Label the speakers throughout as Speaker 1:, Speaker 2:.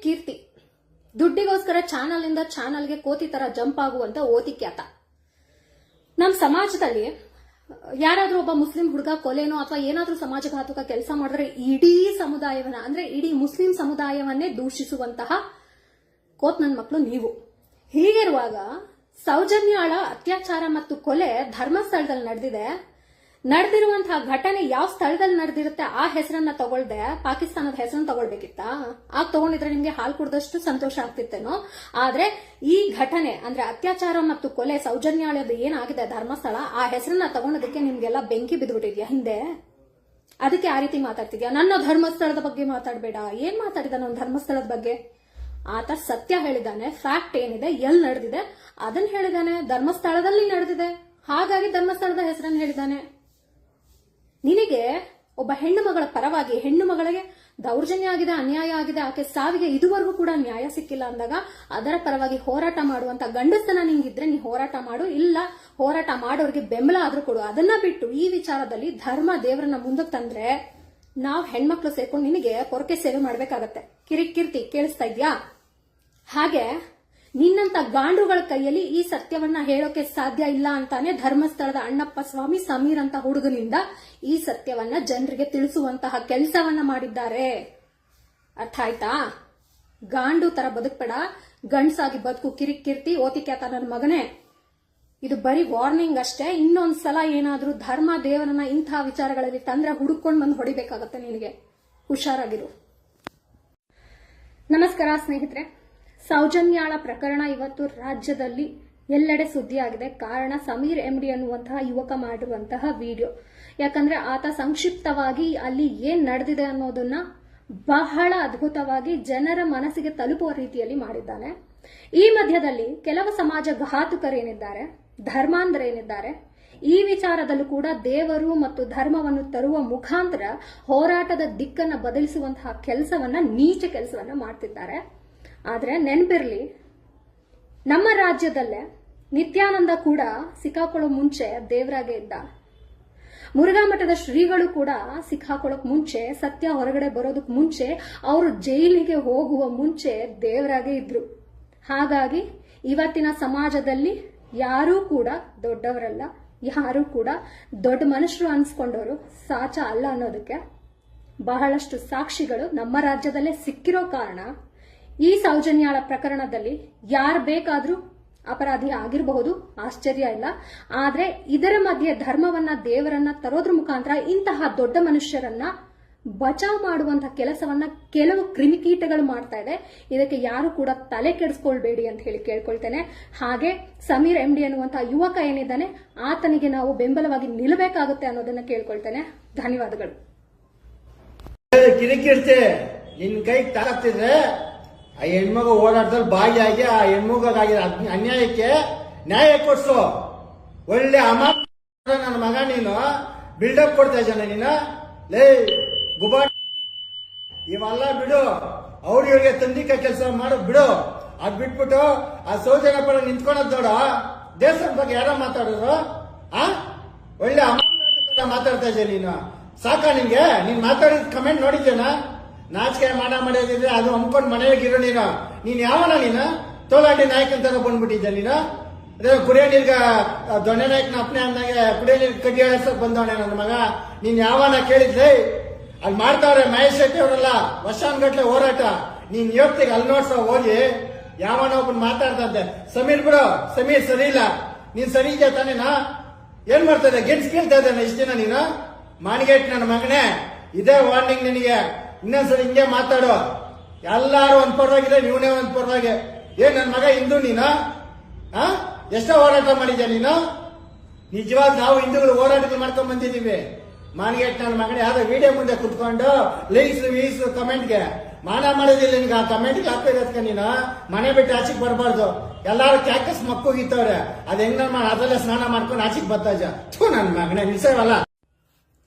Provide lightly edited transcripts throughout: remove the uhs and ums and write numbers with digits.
Speaker 1: ಕೀರ್ತಿ ದುಡ್ಡಿಗೋಸ್ಕರ channel ಇಂದ ಚಾನಲ್ಗೆ ಕೋತಿ ತರ ಜಂಪ್ ಆಗುವಂತ ಓತಿ ಖ್ಯಾತ. ನಮ್ಮ ಸಮಾಜದಲ್ಲಿ ಯಾರಾದ್ರೂ ಒಬ್ಬ ಮುಸ್ಲಿಂ ಹುಡುಗ ಕೊಲೆನೋ ಅಥವಾ ಏನಾದ್ರೂ ಸಮಾಜಘಾತುಕ ಕೆಲಸ ಮಾಡಿದ್ರೆ ಇಡೀ ಸಮುದಾಯವನ್ನ ಅಂದ್ರೆ ಇಡೀ ಮುಸ್ಲಿಂ ಸಮುದಾಯವನ್ನೇ ದೂಷಿಸುವಂತಹ ಕೋತ್ ನನ್ನ ಮಕ್ಕಳು ನೀವು. ಹೀಗಿರುವಾಗ ಸೌಜನ್ಯಾಳ ಅತ್ಯಾಚಾರ ಮತ್ತು ಕೊಲೆ ಧರ್ಮಸ್ಥಳದಲ್ಲಿ ನಡೆದಿರುವಂತಹ ಘಟನೆ ಯಾವ ಸ್ಥಳದಲ್ಲಿ ನಡೆದಿರುತ್ತೆ ಆ ಹೆಸರನ್ನ ತಗೊಳ್ದೆ ಪಾಕಿಸ್ತಾನದ ಹೆಸರನ್ನ ತಗೊಳ್ಬೇಕಿತ್ತ? ಆಗ ತಗೊಂಡಿದ್ರೆ ನಿಮ್ಗೆ ಹಾಲು ಕುಡ್ದಷ್ಟು ಸಂತೋಷ ಆಗ್ತಿತ್ತೇನೋ. ಆದ್ರೆ ಈ ಘಟನೆ ಅಂದ್ರೆ ಅತ್ಯಾಚಾರ ಮತ್ತು ಕೊಲೆ ಸೌಜನ್ಯಾಳದ ಏನಾಗಿದೆ ಧರ್ಮಸ್ಥಳ ಆ ಹೆಸರನ್ನ ತಗೊಂಡದಕ್ಕೆ ನಿಮ್ಗೆಲ್ಲ ಬೆಂಕಿ ಬಿದ್ದುಬಿಟ್ಟಿದ್ಯಾ ಹಿಂದೆ? ಅದಕ್ಕೆ ಆ ರೀತಿ ಮಾತಾಡ್ತಿದ್ಯಾ. ನನ್ನ ಧರ್ಮಸ್ಥಳದ ಬಗ್ಗೆ ಮಾತಾಡಬೇಡ. ಏನ್ ಮಾತಾಡಿದ ನನ್ನ ಧರ್ಮಸ್ಥಳದ ಬಗ್ಗೆ? ಆತ ಸತ್ಯ ಹೇಳಿದಾನೆ, ಫ್ಯಾಕ್ಟ್ ಏನಿದೆ ಎಲ್ಲಿ ನಡೆದಿದೆ ಅದನ್ನ ಹೇಳಿದಾನೆ. ಧರ್ಮಸ್ಥಳದಲ್ಲಿ ನಡೆದಿದೆ, ಹಾಗಾಗಿ ಧರ್ಮಸ್ಥಳದ ಹೆಸರನ್ನು ಹೇಳಿದಾನೆ. ನಿನಗೆ ಒಬ್ಬ ಹೆಣ್ಣು ಮಗಳ ಪರವಾಗಿ ಹೆಣ್ಣು ಮಗಳಿಗೆ ದೌರ್ಜನ್ಯ ಆಗಿದೆ, ಅನ್ಯಾಯ ಆಗಿದೆ, ಆಕೆ ಸಾವಿಗೆ ಇದುವರೆಗೂ ಕೂಡ ನ್ಯಾಯ ಸಿಕ್ಕಿಲ್ಲ ಅಂದಾಗ ಅದರ ಪರವಾಗಿ ಹೋರಾಟ ಮಾಡುವಂತ ಗಂಡಸ್ತನ ನಿಂಗಿದ್ರೆ ನೀ ಹೋರಾಟ ಮಾಡು, ಇಲ್ಲ ಹೋರಾಟ ಮಾಡೋರಿಗೆ ಬೆಂಬಲ ಆದ್ರೂ ಕೊಡು. ಅದನ್ನ ಬಿಟ್ಟು ಈ ವಿಚಾರದಲ್ಲಿ ಧರ್ಮ ದೇವರನ್ನ ಮುಂದಕ್ಕೆ ತಂದ್ರೆ ನಾವ್ ಹೆಣ್ಮಕ್ಳು ಸೇರ್ಕೊಂಡು ನಿನಗೆ ಪೊರಕೆ ಸೇವೆ ಮಾಡ್ಬೇಕಾಗತ್ತೆ. ಕೀರ್ತಿ ಕೇಳಿಸ್ತಾ ಇದ್ಯಾ? ಹಾಗೆ ನಿನ್ನಂತ ಗಾಂಡುಗಳ ಕೈಯಲ್ಲಿ ಈ ಸತ್ಯವನ್ನ ಹೇಳೋಕೆ ಸಾಧ್ಯ ಇಲ್ಲ ಅಂತಾನೆ ಧರ್ಮಸ್ಥಳದ ಅಣ್ಣಪ್ಪ ಸ್ವಾಮಿ ಸಮೀರ್ ಅಂತ ಹುಡುಗನಿಂದ ಈ ಸತ್ಯವನ್ನ ಜನರಿಗೆ ತಿಳಿಸುವಂತಹ ಕೆಲಸವನ್ನ ಮಾಡಿದ್ದಾರೆ. ಅರ್ಥ ಆಯ್ತಾ? ಗಾಂಡು ತರ ಬದುಕ್ಬೇಡ, ಗಂಡ್ಸಾಗಿ ಬದುಕು. ಕೀರ್ತಿ ಓತಿ ಖ್ಯಾತ ನನ್ನ ಮಗನೇ, ಇದು ಬರೀ ವಾರ್ನಿಂಗ್ ಅಷ್ಟೇ. ಇನ್ನೊಂದ್ಸಲ ಏನಾದ್ರೂ ಧರ್ಮ ದೇವರನ್ನ ಇಂತಹ ವಿಚಾರಗಳಲ್ಲಿ ತಂದ್ರೆ ಹುಡುಕೊಂಡು ಬಂದು ಹೊಡಿಬೇಕಾಗತ್ತೆ ನಿನಗೆ. ಹುಷಾರಾಗಿರು. ನಮಸ್ಕಾರ ಸ್ನೇಹಿತರೆ. ಸೌಜನ್ಯಾಳ ಪ್ರಕರಣ ಇವತ್ತು ರಾಜ್ಯದಲ್ಲಿ ಎಲ್ಲೆಡೆ ಸುದ್ದಿಯಾಗಿದೆ. ಕಾರಣ ಸಮೀರ್ MD ಅನ್ನುವಂತಹ ಯುವಕ ಮಾಡಿರುವಂತಹ ವಿಡಿಯೋ. ಯಾಕಂದ್ರೆ ಆತ ಸಂಕ್ಷಿಪ್ತವಾಗಿ ಅಲ್ಲಿ ಏನ್ ನಡೆದಿದೆ ಅನ್ನೋದನ್ನ ಬಹಳ ಅದ್ಭುತವಾಗಿ ಜನರ ಮನಸ್ಸಿಗೆ ತಲುಪುವ ರೀತಿಯಲ್ಲಿ ಮಾಡಿದ್ದಾನೆ. ಈ ಮಧ್ಯದಲ್ಲಿ ಕೆಲವು ಸಮಾಜ ಘಾತುಕರೇನಿದ್ದಾರೆ, ಧರ್ಮಾಂಧರೇನಿದ್ದಾರೆ, ಈ ವಿಚಾರದಲ್ಲೂ ಕೂಡ ದೇವರು ಮತ್ತು ಧರ್ಮವನ್ನು ತರುವ ಮುಖಾಂತರ ಹೋರಾಟದ ದಿಕ್ಕನ್ನ ಬದಲಿಸುವಂತಹ ಕೆಲಸವನ್ನ ನೀಚ ಕೆಲಸವನ್ನ ಮಾಡ್ತಿದ್ದಾರೆ. ಆದ್ರೆ ನೆನಪಿರ್ಲಿ, ನಮ್ಮ ರಾಜ್ಯದಲ್ಲೇ ನಿತ್ಯಾನಂದ ಕೂಡ ಸಿಕ್ಕಾಕೊಳ್ಳೋ ಮುಂಚೆ ದೇವರಾಗೆ ಇದ್ದ. ಮುರುಘಾ ಮಠದ ಶ್ರೀಗಳು ಕೂಡ ಸಿಕ್ಕಾಕೊಳ್ಳೋಕ್ ಮುಂಚೆ, ಸತ್ಯ ಹೊರಗಡೆ ಬರೋದಕ್ ಮುಂಚೆ, ಅವರು ಜೈಲಿಗೆ ಹೋಗುವ ಮುಂಚೆ ದೇವರಾಗೆ ಇದ್ರು. ಹಾಗಾಗಿ ಇವತ್ತಿನ ಸಮಾಜದಲ್ಲಿ ಯಾರೂ ಕೂಡ ದೊಡ್ಡವರಲ್ಲ, ಯಾರೂ ಕೂಡ ದೊಡ್ಡ ಮನುಷ್ಯರು ಅನ್ಸ್ಕೊಂಡವರು ಸಾಚ ಅಲ್ಲ ಅನ್ನೋದಕ್ಕೆ ಬಹಳಷ್ಟು ಸಾಕ್ಷಿಗಳು ನಮ್ಮ ರಾಜ್ಯದಲ್ಲೇ ಸಿಕ್ಕಿರೋ ಕಾರಣ ಈ ಸೌಜನ್ಯಾಳ ಪ್ರಕರಣದಲ್ಲಿ ಯಾರು ಬೇಕಾದ್ರೂ ಅಪರಾಧಿ ಆಗಿರಬಹುದು, ಆಶ್ಚರ್ಯ ಇಲ್ಲ. ಆದ್ರೆ ಇದರ ಮಧ್ಯೆ ಧರ್ಮವನ್ನ ದೇವರನ್ನ ತರೋದ್ರ ಮುಖಾಂತರ ಇಂತಹ ದೊಡ್ಡ ಮನುಷ್ಯರನ್ನ ಬಚಾವ್ ಮಾಡುವಂತಹ ಕೆಲಸವನ್ನ ಕೆಲವು ಕ್ರಿಮಿಕೀಟಗಳು ಮಾಡ್ತಾ ಇದೆ. ಇದಕ್ಕೆ ಯಾರು ಕೂಡ ತಲೆ ಕೆಡಿಸ್ಕೊಳ್ಬೇಡಿ ಅಂತ ಹೇಳಿ ಕೇಳ್ಕೊಳ್ತೇನೆ. ಹಾಗೆ ಸಮೀರ್ MD ಅನ್ನುವಂತಹ ಯುವಕ ಏನಿದ್ದಾನೆ ಆತನಿಗೆ ನಾವು ಬೆಂಬಲವಾಗಿ ನಿಲ್ಲಬೇಕಾಗುತ್ತೆ ಅನ್ನೋದನ್ನ ಕೇಳ್ಕೊಳ್ತೇನೆ. ಧನ್ಯವಾದಗಳು.
Speaker 2: ಕಿರಿಕಿರ್ತೆ ನಿನ್ ಕೈ ತಾಕತ್ತಿದ್ರೆ ಆ ಹೆಣ್ಮಗು ಓಡಾಟದಲ್ಲಿ ಭಾಗಿಯಾಗಿ ಆ ಹೆಣ್ಮಗಾಗಿರೋ ಅನ್ಯಾಯಕ್ಕೆ ನ್ಯಾಯ ಕೊಡ್ಸು. ಒಳ್ಳೆ ಅಮ್ಮ ನನ್ನ ಮಗ ನೀನು ಬಿಲ್ಡಪ್ ಕೊಡ್ತಾ ಇದ್ದಾನೆ ನೀನು. ಲೇ ಗುಬಾ ಇವೆಲ್ಲ ಬಿಡು, ಅವ್ರಿಗೆ ತಂದಿಕ ಕೆಲಸ ಮಾಡು ಬಿಡು. ಅದ್ ಬಿಟ್ಬಿಟ್ಟು ಆ ಸೌಜನ್ಯ ಪರ ನಿಂತ್ಕೊಳದ್ ನೋಡ. ದೇಶದ ಬಗ್ಗೆ ಯಾರೋ ಮಾತಾಡಿದ್ರು, ಒಳ್ಳೆ ಅಮ್ಮ ಮಾತಾಡ್ತಾ ಇದ್ದೆ ನೀನು. ಸಾಕ ನಿನ್ಗೆ? ನೀನ್ ಮಾತಾಡಿದ ಕಮೆಂಟ್ ನೋಡಿದ್ದೇನಾ? ನಾಚಿಕೆ ಮಾಡೋದಿದ್ರೆ ಅದು ಹಮ್ಕೊಂಡ್ ಮನೆಯಾಗಿರೋ ನೀನ್ ಯಾವನ ನೀನು? ತೋಲಾಟಿ ನಾಯಕ ಅಂತ ಬಂದ್ಬಿಟ್ಟಿದ್ದೆ ನೀನು. ಅದೇ ಕುಡಿಯೋ ನೀರ್ಗ ದೊಣ್ಣೆ ನಾಯಕನ ಅಪ್ಪನೆ ಅಂದಾಗೆ ಕುಡಿಯೋ ನೀರ್ ಕಡ್ಡಿ ಎಳ್ಸಕ್ ಬಂದವನೆ ನನ್ನ ಮಗ. ನೀನ್ ಯಾವನ ಕೇಳಿದ್ಲೆ? ಅಲ್ಲಿ ಮಾಡ್ತಾವ್ರೆ ಮಹೇಶ್ ಶೆಟ್ಟಿ ಅವರೆಲ್ಲ ವರ್ಷಾನ್ಗಟ್ಲೆ ಹೋರಾಟ. ನೀನ್ ಯೋಗ್ತಿಗೆ ಅಲ್ಲಿ ನೋಡ್ಸ ಹೋಗಿ ಯಾವನ ಒಬ್ಬನ್ ಮಾತಾಡ್ತಂತೆ. ಸಮೀರ್ ಬಿಡು, ಸಮೀರ್ ಸರಿ ಇಲ್ಲ. ನೀನ್ ಸರಿ ಇದೆಯಾ ತಾನೇನಾ? ಏನ್ ಮಾಡ್ತಾ ಇದ್ದೆ? ಗೆಡ್ಸ್ ಕೇಳ್ತಾ ಇದ್ದಾನೆ ಇಷ್ಟ ದಿನ ನೀನು. ಮಾಣಿಗೇಟ್ ನನ್ನ ಮಗನೇ, ಇದೇ ವಾರ್ನಿಂಗ್ ನಿನಗೆ. ಇನ್ನೊಂದ್ಸರಿ ಹಿಂಗೆ ಮಾತಾಡು. ಎಲ್ಲಾರು ಒಂದ್ ಪರವಾಗಿದೆ, ನೀವನೇ ಒಂದ್ ಪರವಾಗಿ. ಏನ್ ನನ್ ಮಗ ಹಿಂದೂ ನೀನು? ಎಷ್ಟೋ ಹೋರಾಟ ಮಾಡಿದ್ಯಾ ನೀನು? ನಿಜವಾದ ನಾವು ಹಿಂದೂಗಳು ಹೋರಾಟಗಳು ಮಾಡ್ಕೊಂಡ್ ಬಂದಿದೀವಿ. ಮಾನ್ಗೇಟ್ ನನ್ನ ಮಗನೇ ಯಾವ್ದೋ ವಿಡಿಯೋ ಮುಂದೆ ಕುತ್ಕೊಂಡು ಲೈಕ್ಸ್ ವೀಸ್ ಕಮೆಂಟ್ಗೆ ಮಾನ ಮಾಡೋದಿಲ್ಲ ನಿನ್ಗೆ. ಆ ಕಮೆಂಟ್ಗೆ ಹಾಕಿರೋದಕ್ಕೆ ನೀನು ಮನೆ ಬಿಟ್ಟು ಆಚೆಗೆ ಬರಬಾರ್ದು. ಎಲ್ಲಾರು ಕ್ಯಾಕಸ್ ಮಕ್ಕೋಗಿತ್ತವ್ರೆ. ಅದ್ ಹೆಂಗ್ ಅದೆಲ್ಲ ಸ್ನಾನ ಮಾಡ್ಕೊಂಡು ಆಚೆಗೆ ಬರ್ತಾ ನನ್ನ ಮಗನೇ ನಿಲ್ಸವಲ್ಲ.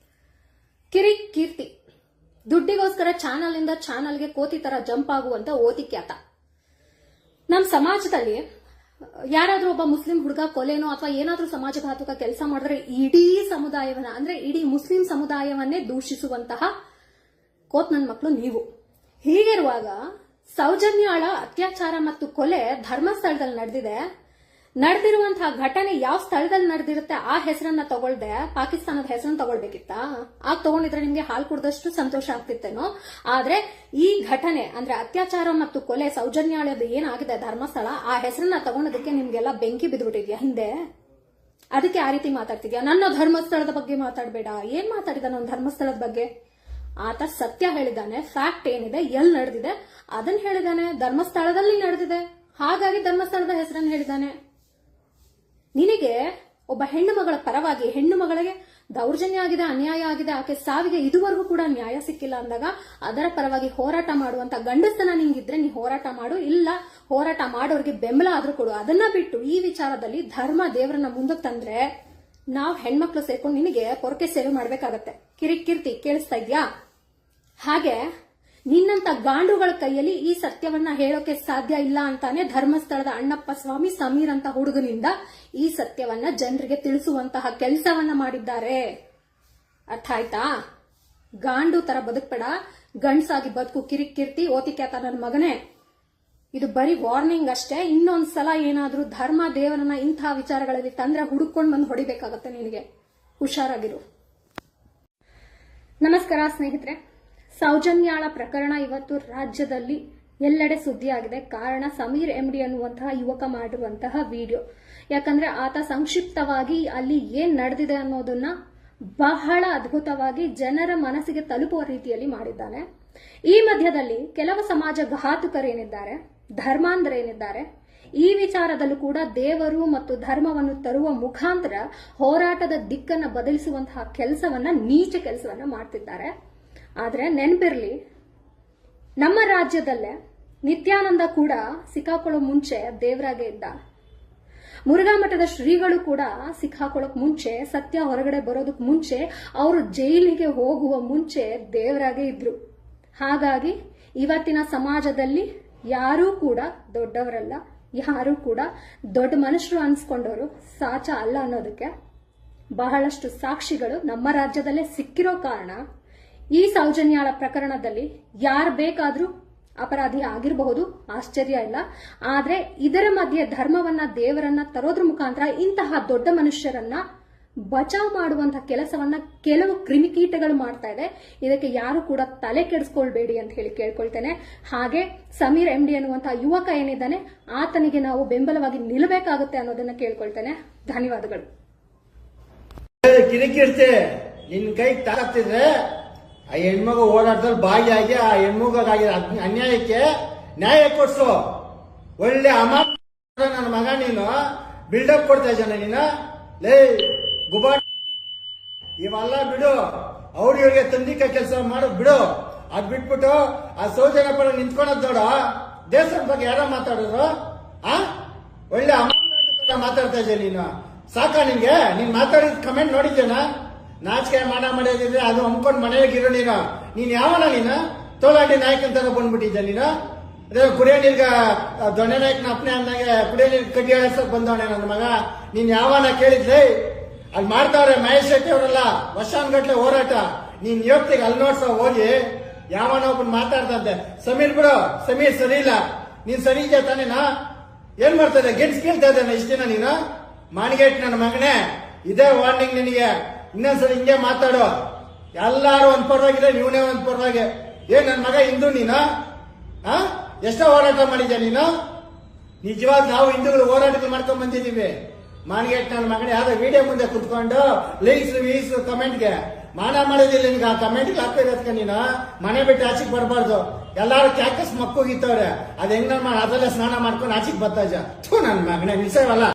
Speaker 1: ಕೀರ್ತಿ ದುಡ್ಡಿಗೋಸ್ಕರ ಚಾನಲ್ ಇಂದ ಚಾನಲ್ಗೆ ಕೋತಿ ತರ ಜಂಪ್ ಆಗುವಂತ ಓತಿ ಖ್ಯಾತ. ನಮ್ಮ ಸಮಾಜದಲ್ಲಿ ಯಾರಾದ್ರೂ ಒಬ್ಬ ಮುಸ್ಲಿಂ ಹುಡುಗ ಕೊಲೆನೋ ಅಥವಾ ಏನಾದ್ರೂ ಸಮಾಜಘಾತುಕ ಕೆಲಸ ಮಾಡಿದ್ರೆ ಇಡೀ ಸಮುದಾಯವನ್ನ ಅಂದ್ರೆ ಇಡೀ ಮುಸ್ಲಿಂ ಸಮುದಾಯವನ್ನೇ ದೂಷಿಸುವಂತಹ ಕೋತ್ ನನ್ನ ಮಕ್ಕಳು ನೀವು. ಹೀಗಿರುವಾಗ ಸೌಜನ್ಯಾಳ ಅತ್ಯಾಚಾರ ಮತ್ತು ಕೊಲೆ ಧರ್ಮಸ್ಥಳದಲ್ಲಿ ನಡೆದಿದೆ. ನಡೆದಿರುವಂತಹ ಘಟನೆ ಯಾವ ಸ್ಥಳದಲ್ಲಿ ನಡೆದಿರುತ್ತೆ ಆ ಹೆಸರನ್ನ ತಗೊಳ್ದೆ ಪಾಕಿಸ್ತಾನದ ಹೆಸರನ್ನ ತಗೊಳ್ಬೇಕಿತ್ತ? ಆಗ ತಗೊಂಡಿದ್ರೆ ನಿಮ್ಗೆ ಹಾಲು ಕುಡ್ದಷ್ಟು ಸಂತೋಷ ಆಗ್ತಿತ್ತೇನೋ. ಆದ್ರೆ ಈ ಘಟನೆ ಅಂದ್ರೆ ಅತ್ಯಾಚಾರ ಮತ್ತು ಕೊಲೆ ಸೌಜನ್ಯಾಳದ ಏನಾಗಿದೆ ಧರ್ಮಸ್ಥಳ, ಆ ಹೆಸರನ್ನ ತಗೊಂಡದಕ್ಕೆ ನಿಮ್ಗೆಲ್ಲ ಬೆಂಕಿ ಬಿದ್ದುಬಿಟ್ಟಿದ್ಯಾ ಹಿಂದೆ? ಅದಕ್ಕೆ ಆ ರೀತಿ ಮಾತಾಡ್ತಿದ್ಯಾ? ನನ್ನ ಧರ್ಮಸ್ಥಳದ ಬಗ್ಗೆ ಮಾತಾಡಬೇಡ. ಏನ್ ಮಾತಾಡಿದ ನನ್ನ ಧರ್ಮಸ್ಥಳದ ಬಗ್ಗೆ? ಆತ ಸತ್ಯ ಹೇಳಿದಾನೆ, ಫ್ಯಾಕ್ಟ್ ಏನಿದೆ, ಎಲ್ಲಿ ನಡೆದಿದೆ ಅದನ್ನ ಹೇಳಿದಾನೆ. ಧರ್ಮಸ್ಥಳದಲ್ಲಿ ನಡೆದಿದೆ, ಹಾಗಾಗಿ ಧರ್ಮಸ್ಥಳದ ಹೆಸರನ್ನು ಹೇಳಿದಾನೆ. ನಿನಗೆ ಒಬ್ಬ ಹೆಣ್ಣು ಮಗಳ ಪರವಾಗಿ, ಹೆಣ್ಣು ಮಗಳಿಗೆ ದೌರ್ಜನ್ಯ ಆಗಿದೆ, ಅನ್ಯಾಯ ಆಗಿದೆ, ಆಕೆ ಸಾವಿಗೆ ಇದುವರೆಗೂ ಕೂಡ ನ್ಯಾಯ ಸಿಕ್ಕಿಲ್ಲ ಅಂದಾಗ ಅದರ ಪರವಾಗಿ ಹೋರಾಟ ಮಾಡುವಂತ ಗಂಡಸ್ತನ ನಿಂಗಿದ್ರೆ ನೀ ಹೋರಾಟ ಮಾಡು, ಇಲ್ಲ ಹೋರಾಟ ಮಾಡೋರಿಗೆ ಬೆಂಬಲ ಆದ್ರೂ ಕೊಡು. ಅದನ್ನ ಬಿಟ್ಟು ಈ ವಿಚಾರದಲ್ಲಿ ಧರ್ಮ ದೇವರನ್ನ ಮುಂದಕ್ಕೆ ತಂದ್ರೆ ನಾವ್ ಹೆಣ್ಮಕ್ಳು ಸೇರ್ಕೊಂಡು ನಿನಗೆ ಪೊರಕೆ ಸೇವೆ ಮಾಡ್ಬೇಕಾಗತ್ತೆ. ಕಿರಿಕೀರ್ತಿ ಕೇಳಿಸ್ತಾ ಇದ್ಯಾ? ಹಾಗೆ ನಿನ್ನಂತ ಗಾಂಡುಗಳ ಕೈಯಲ್ಲಿ ಈ ಸತ್ಯವನ್ನ ಹೇಳೋಕೆ ಸಾಧ್ಯ ಇಲ್ಲ ಅಂತಾನೆ ಧರ್ಮಸ್ಥಳದ ಅಣ್ಣಪ್ಪ ಸ್ವಾಮಿ ಸಮೀರ್ ಅಂತ ಹುಡುಗನಿಂದ ಈ ಸತ್ಯವನ್ನ ಜನರಿಗೆ ತಿಳಿಸುವಂತಹ ಕೆಲಸವನ್ನ ಮಾಡಿದ್ದಾರೆ. ಅರ್ಥ ಆಯ್ತಾ? ಗಾಂಡು ತರ ಬದುಕ್ಬೇಡ, ಗಂಡ್ಸಾಗಿ ಬದುಕು. ಕಿರಿಕೀರ್ತಿ ಓತಿಕ್ಯಾತ ನನ್ನ ಮಗನೇ, ಇದು ಬರೀ ವಾರ್ನಿಂಗ್ ಅಷ್ಟೇ. ಇನ್ನೊಂದ್ಸಲ ಏನಾದ್ರೂ ಧರ್ಮ ದೇವರನ್ನ ಇಂತಹ ವಿಚಾರಗಳಲ್ಲಿ ತಂದ್ರೆ ಹುಡುಕೊಂಡು ಬಂದು ಹೊಡಿಬೇಕಾಗತ್ತೆ ನಿನಗೆ. ಹುಷಾರಾಗಿರು. ನಮಸ್ಕಾರ ಸ್ನೇಹಿತರೆ. ಸೌಜನ್ಯಾಳ ಪ್ರಕರಣ ಇವತ್ತು ರಾಜ್ಯದಲ್ಲಿ ಎಲ್ಲೆಡೆ ಸುದ್ದಿಯಾಗಿದೆ. ಕಾರಣ ಸಮೀರ್ MD ಅನ್ನುವಂತಹ ಯುವಕ ಮಾಡಿರುವಂತಹ ವಿಡಿಯೋ. ಯಾಕಂದ್ರೆ ಆತ ಸಂಕ್ಷಿಪ್ತವಾಗಿ ಅಲ್ಲಿ ಏನ್ ನಡೆದಿದೆ ಅನ್ನೋದನ್ನ ಬಹಳ ಅದ್ಭುತವಾಗಿ ಜನರ ಮನಸ್ಸಿಗೆ ತಲುಪುವ ರೀತಿಯಲ್ಲಿ ಮಾಡಿದ್ದಾನೆ. ಈ ಮಧ್ಯದಲ್ಲಿ ಕೆಲವು ಸಮಾಜ ಘಾತುಕರೇನಿದ್ದಾರೆ, ಧರ್ಮಾಂಧರೇನಿದ್ದಾರೆ, ಈ ವಿಚಾರದಲ್ಲೂ ಕೂಡ ದೇವರು ಮತ್ತು ಧರ್ಮವನ್ನು ತರುವ ಮುಖಾಂತರ ಹೋರಾಟದ ದಿಕ್ಕನ್ನು ಬದಲಿಸುವಂತಹ ಕೆಲಸವನ್ನ, ನೀಚ ಕೆಲಸವನ್ನ ಮಾಡ್ತಿದ್ದಾರೆ. ಆದ್ರೆ ನೆನಪಿರ್ಲಿ, ನಮ್ಮ ರಾಜ್ಯದಲ್ಲೇ ನಿತ್ಯಾನಂದ ಕೂಡ ಸಿಕ್ಕಾಕೊಳ್ಳೋ ಮುಂಚೆ ದೇವರಾಗೆ ಇದ್ದ. ಮುರುಘಾ ಮಠದ ಶ್ರೀಗಳು ಕೂಡ ಸಿಕ್ಕಾಕೊಳ್ಳೋಕ್ ಮುಂಚೆ, ಸತ್ಯ ಹೊರಗಡೆ ಬರೋದಕ್ ಮುಂಚೆ, ಅವರು ಜೈಲಿಗೆ ಹೋಗುವ ಮುಂಚೆ ದೇವರಾಗೆ ಇದ್ರು. ಹಾಗಾಗಿ ಇವತ್ತಿನ ಸಮಾಜದಲ್ಲಿ ಯಾರೂ ಕೂಡ ದೊಡ್ಡವರಲ್ಲ, ಯಾರೂ ಕೂಡ ದೊಡ್ಡ ಮನುಷ್ಯರು ಅನ್ಸ್ಕೊಂಡವರು ಸಾಚ ಅಲ್ಲ ಅನ್ನೋದಕ್ಕೆ ಬಹಳಷ್ಟು ಸಾಕ್ಷಿಗಳು ನಮ್ಮ ರಾಜ್ಯದಲ್ಲೇ ಸಿಕ್ಕಿರೋ ಕಾರಣ ಈ ಸೌಜನ್ಯಾಳ ಪ್ರಕರಣದಲ್ಲಿ ಯಾರು ಬೇಕಾದ್ರೂ ಅಪರಾಧಿ ಆಗಿರಬಹುದು, ಆಶ್ಚರ್ಯ ಇಲ್ಲ. ಆದ್ರೆ ಇದರ ಮಧ್ಯೆ ಧರ್ಮವನ್ನ, ದೇವರನ್ನ ತರೋದ್ರ ಮುಖಾಂತರ ಇಂತಹ ದೊಡ್ಡ ಮನುಷ್ಯರನ್ನ ಬಚಾವ್ ಮಾಡುವಂತಹ ಕೆಲಸವನ್ನ ಕೆಲವು ಕ್ರಿಮಿಕೀಟಗಳು ಮಾಡ್ತಾ ಇದೆ. ಇದಕ್ಕೆ ಯಾರು ಕೂಡ ತಲೆ ಕೆಡಿಸ್ಕೊಳ್ಬೇಡಿ ಅಂತ ಹೇಳಿ ಕೇಳ್ಕೊಳ್ತೇನೆ. ಹಾಗೆ ಸಮೀರ್ MD ಅನ್ನುವಂತಹ ಯುವಕ ಏನಿದ್ದಾನೆ ಆತನಿಗೆ ನಾವು ಬೆಂಬಲವಾಗಿ ನಿಲ್ಲಬೇಕಾಗುತ್ತೆ ಅನ್ನೋದನ್ನ ಕೇಳ್ಕೊಳ್ತೇನೆ. ಧನ್ಯವಾದಗಳು.
Speaker 2: ಕಿರಿಕಿರ್ತಿ ನಿನ್ ಕೈ ತಾಕತ್ತಿದ್ರೆ ಆ ಹೆಣ್ಮಗು ಓಡಾಟದಲ್ಲಿ ಭಾಗಿಯಾಗಿ ಆ ಹೆಣ್ಮಗಾಗಿರೋ ಅನ್ಯಾಯಕ್ಕೆ ನ್ಯಾಯ ಕೊಡ್ಸು. ಒಳ್ಳೆ ನನ್ನ ಮಗ ನೀನು ಬಿಲ್ಡಪ್ ಕೊಡ್ತಾ ಇದ್ದಾನೆ ನೀನು. ಲೇ ಗುಬಾ, ಇವೆಲ್ಲ ಬಿಡು. ಅವ್ರು ಇವ್ರಿಗೆ ತಂದಿಕ ಕೆಲಸ ಮಾಡು ಬಿಡು. ಅದ್ ಬಿಟ್ಬಿಟ್ಟು ಆ ಸೌಜನ್ಯ ಪರ ನಿಂತ್ಕೊಳದ್ ನೋಡ. ದೇಶದ ಬಗ್ಗೆ ಯಾರ ಮಾತಾಡಿದ್ರು? ಒಳ್ಳೆ ಅಮಾನ ಮಾತಾಡ್ತಾ ಇದ್ದೆ ನೀನು. ಸಾಕ ನಿನ್ಗೆ? ನೀನ್ ಮಾತಾಡಿದ ಕಮೆಂಟ್ ನೋಡಿದ್ದೇನಾ? ನಾಚಿಕೆ ಮಾಡೋದಿದ್ರೆ ಅದು ಹಮ್ಕೊಂಡ್ ಮನೆಯಾಗಿರೋ ನೀನ್ ಯಾವನ ನೀನು? ತೋಲಾಟಿ ನಾಯಕ ಅಂತ ಬಂದ್ಬಿಟ್ಟಿದ್ದೆ ನೀನು. ಅದೇ ಕುಡಿಯೋ ನೀರ್ಗ ದೊಣ್ಣೆ ನಾಯಕನ ಅಪ್ಪನೆ ಅಂದಾಗೆ ಕುಡಿಯೋ ನೀರ್ ಕಡ್ಡಿ ಎಳ್ಸಕ್ ಬಂದವನೆ ನನ್ನ ಮಗ. ನೀನ್ ಯಾವನ ಕೇಳಿದ್ಲೆ? ಅಲ್ಲಿ ಮಾಡ್ತಾವ್ರೆ ಮಹೇಶ್ ಶೆಟ್ಟಿ ಅವರೆಲ್ಲ ವರ್ಷಾನ್ಗಟ್ಲೆ ಹೋರಾಟ. ನೀನ್ ಯೋಗ್ತಿಗೆ ಅಲ್ಲಿ ನೋಡ್ಸ ಹೋಗಿ ಯಾವನ ಒಬ್ಬನ್ ಮಾತಾಡ್ತಂತೆ. ಸಮೀರ್ ಬಿಡು, ಸಮೀರ್ ಸರಿ ಇಲ್ಲ. ನೀನ್ ಸರಿ ಇದೆಯಾ ತಾನೇನಾ? ಏನ್ ಮಾಡ್ತಾ ಗೆಡ್ಸ್ ಕೇಳ್ತಾ ಇದ್ದಾನೆ ಇಷ್ಟ ದಿನ ನೀನು? ಮಾಣಿಗೇಟ್ ನನ್ನ ಮಗನೇ, ಇದೇ ವಾರ್ನಿಂಗ್ ನಿನಗೆ. ಇನ್ನೊಂದ್ಸರಿ ಹಿಂಗೆ ಮಾತಾಡು. ಎಲ್ಲಾರು ಒಂದ್ ಪರವಾಗಿದೆ, ನೀವನೇ ಒಂದ್ ಪರವಾಗಿ. ಏನ್ ನನ್ ಮಗ ಹಿಂದೂ ನೀನು? ಎಷ್ಟೋ ಹೋರಾಟ ಮಾಡಿದ್ಯಾ ನೀನು? ನಿಜವಾದ ನಾವು ಹಿಂದೂಗಳು ಹೋರಾಟಗಳು ಮಾಡ್ಕೊಂಡ್ ಬಂದಿದೀವಿ. ಮಾನ್ಗೇಟ್ ನನ್ನ ಮಗನೇ ಯಾವ್ದೋ ವಿಡಿಯೋ ಮುಂದೆ ಕುತ್ಕೊಂಡು ಲೈಕ್ಸ್ ವೀಸ್ ಕಮೆಂಟ್ಗೆ ಮಾನ ಮಾಡೋದಿಲ್ಲ ನಿನ್ಗೆ. ಆ ಕಮೆಂಟ್ಗೆ ಹಾಕೋದಕ್ಕೆ ನೀನು ಮನೆ ಬಿಟ್ಟು ಆಚೆಗೆ ಬರಬಾರ್ದು. ಎಲ್ಲಾರು ಕ್ಯಾಕಸ್ ಮಕ್ಕಳಿತ್ತವ್ರೆ. ಅದ್ ಹೆಂಗ್ ಅದೆಲ್ಲ ಸ್ನಾನ ಮಾಡ್ಕೊಂಡು ಆಚೆಗೆ ಬರ್ತಾ ಇದ್ದ. ಥೂ ನನ್ನ ಮಗನೇ ನಿಲ್ಸವಲ್ಲ.